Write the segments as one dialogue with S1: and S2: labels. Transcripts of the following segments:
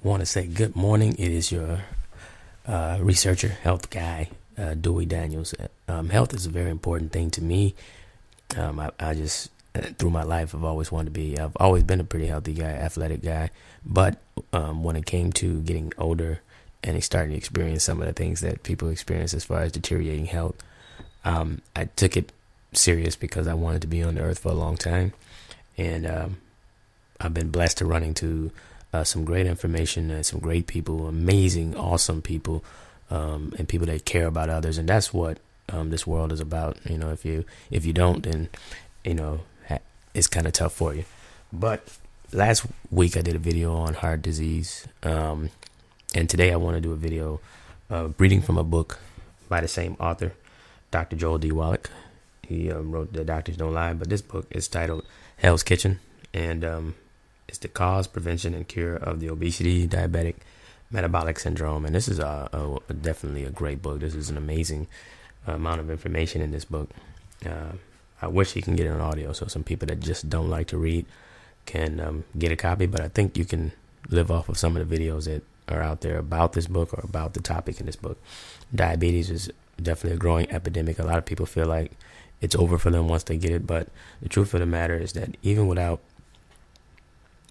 S1: want to say good morning. It is your researcher, health guy, Dewey Daniels. Health is a very important thing to me. I just, through my life, I've always been a pretty healthy guy, athletic guy. But when it came to getting older and starting to experience some of the things that people experience as far as deteriorating health, I took it serious because I wanted to be on the earth for a long time. And I've been blessed to run into some great information and some great people, amazing, awesome people, and people that care about others. And that's what this world is about. You know, if you don't, then, you know, it's kind of tough for you. But last week I did a video on heart disease. And today I want to do a video reading from a book by the same author, Dr. Joel D. Wallach. He wrote The Doctors Don't Lie, but this book is titled Hell's Kitchen. And it's the cause, prevention, and cure of the obesity, diabetic, metabolic syndrome. And this is definitely a great book. This is an amazing amount of information in this book. I wish he can get it on audio so some people that just don't like to read can get a copy. But I think you can live off of some of the videos that are out there about this book or about the topic in this book. Diabetes is definitely a growing epidemic. A lot of people feel like it's over for them once they get it. But the truth of the matter is that even without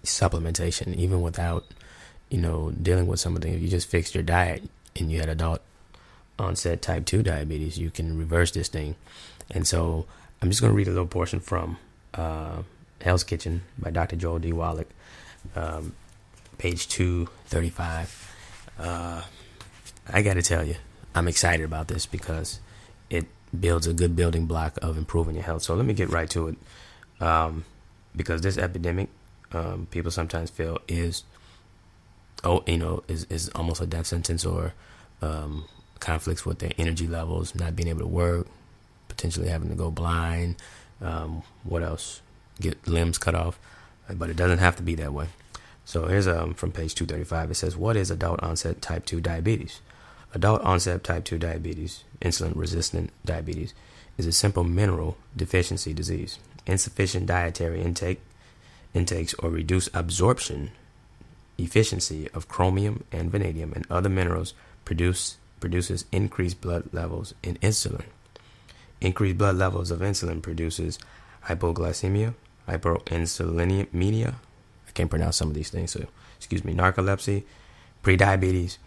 S1: supplementation, even without, you know, dealing with something, if you just fixed your diet and you had adult onset type 2 diabetes, you can reverse this thing. And so I'm just going to read a little portion from Hell's Kitchen by Dr. Joel D. Wallach, page 235. I got to tell you, I'm excited about this because it builds a good building block of improving your health. So let me get right to it, because this epidemic, people sometimes feel is almost a death sentence, or conflicts with their energy levels, not being able to work, potentially having to go blind, what else, get limbs cut off. But it doesn't have to be that way. So here's from page 235. It says, what is adult onset type 2 diabetes? Adult onset type 2 diabetes, insulin resistant diabetes, is a simple mineral deficiency disease. Insufficient dietary intakes or reduced absorption efficiency of chromium and vanadium and other minerals produces increased blood levels in insulin. Increased blood levels of insulin produces hypoglycemia, hyperinsulinemia, I can't pronounce some of these things, so excuse me, narcolepsy, prediabetes,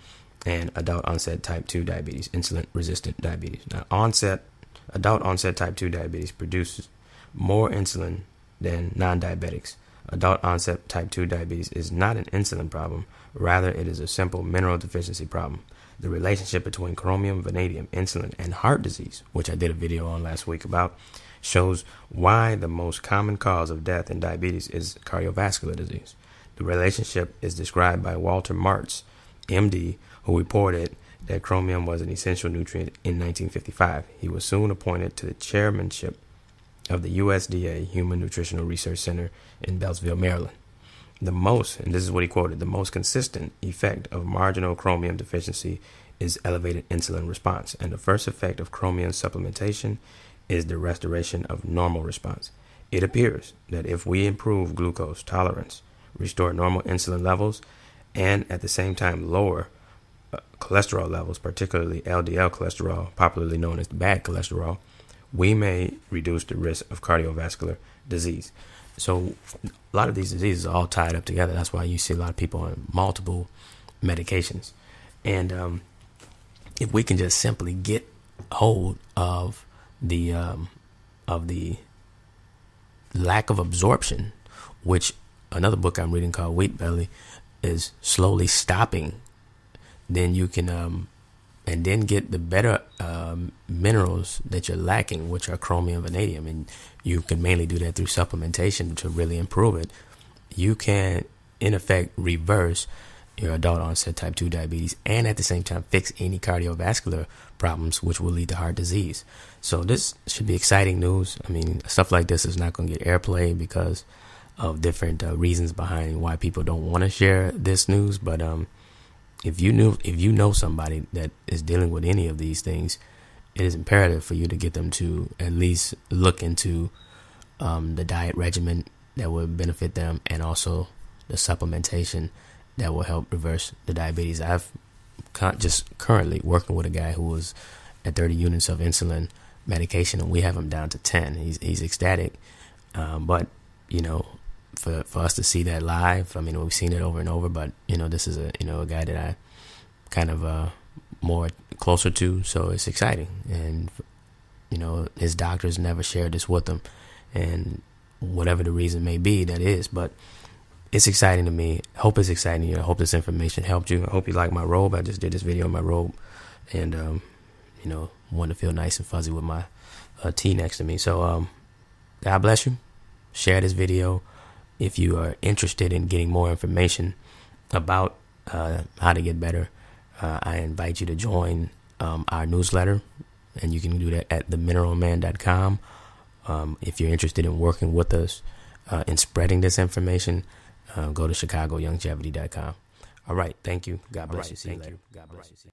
S1: and adult onset type 2 diabetes, insulin resistant diabetes. Now, adult onset type 2 diabetes produces more insulin than non-diabetics. Adult onset type 2 diabetes is not an insulin problem. Rather, it is a simple mineral deficiency problem. The relationship between chromium, vanadium, insulin, and heart disease, which I did a video on last week about, shows why the most common cause of death in diabetes is cardiovascular disease. The relationship is described by Walter Martz, MD, who reported that chromium was an essential nutrient in 1955. He was soon appointed to the chairmanship of the USDA Human Nutritional Research Center in Beltsville, Maryland. And this is what he quoted, the most consistent effect of marginal chromium deficiency is elevated insulin response, and the first effect of chromium supplementation is the restoration of normal response. It appears that if we improve glucose tolerance, restore normal insulin levels, and at the same time lower cholesterol levels, particularly LDL cholesterol, popularly known as bad cholesterol, we may reduce the risk of cardiovascular disease. So a lot of these diseases are all tied up together. That's why you see a lot of people on multiple medications. And if we can just simply get hold of the lack of absorption, which another book I'm reading called Wheat Belly is slowly stopping, then you can and then get the better minerals that you're lacking, which are chromium and vanadium. And you can mainly do that through supplementation to really improve it. You can, in effect, reverse your adult onset type 2 diabetes and at the same time fix any cardiovascular problems, which will lead to heart disease. So this should be exciting news. I mean, stuff like this is not going to get airplay because of different reasons behind why people don't want to share this news. But if you know somebody that is dealing with any of these things, it is imperative for you to get them to at least look into the diet regimen that would benefit them, and also the supplementation that will help reverse the diabetes. I've just currently working with a guy who was at 30 units of insulin medication, and we have him down to 10. He's ecstatic. But, for us to see that live, I mean, we've seen it over and over, but, this is a guy that I kind of more closer to, so it's exciting. And, his doctors never shared this with him, and whatever the reason may be, that is, but it's exciting to me. I hope it's exciting to you. I hope this information helped you. I hope you like my robe. I just did this video on my robe, and, wanted to feel nice and fuzzy with my tea next to me. So, God bless you. Share this video. If you are interested in getting more information about how to get better, I invite you to join our newsletter, and you can do that at themineralman.com. If you're interested in working with us in spreading this information, go to chicagoyoungevity.com. All right. Thank you. God bless you. See you later. God bless you.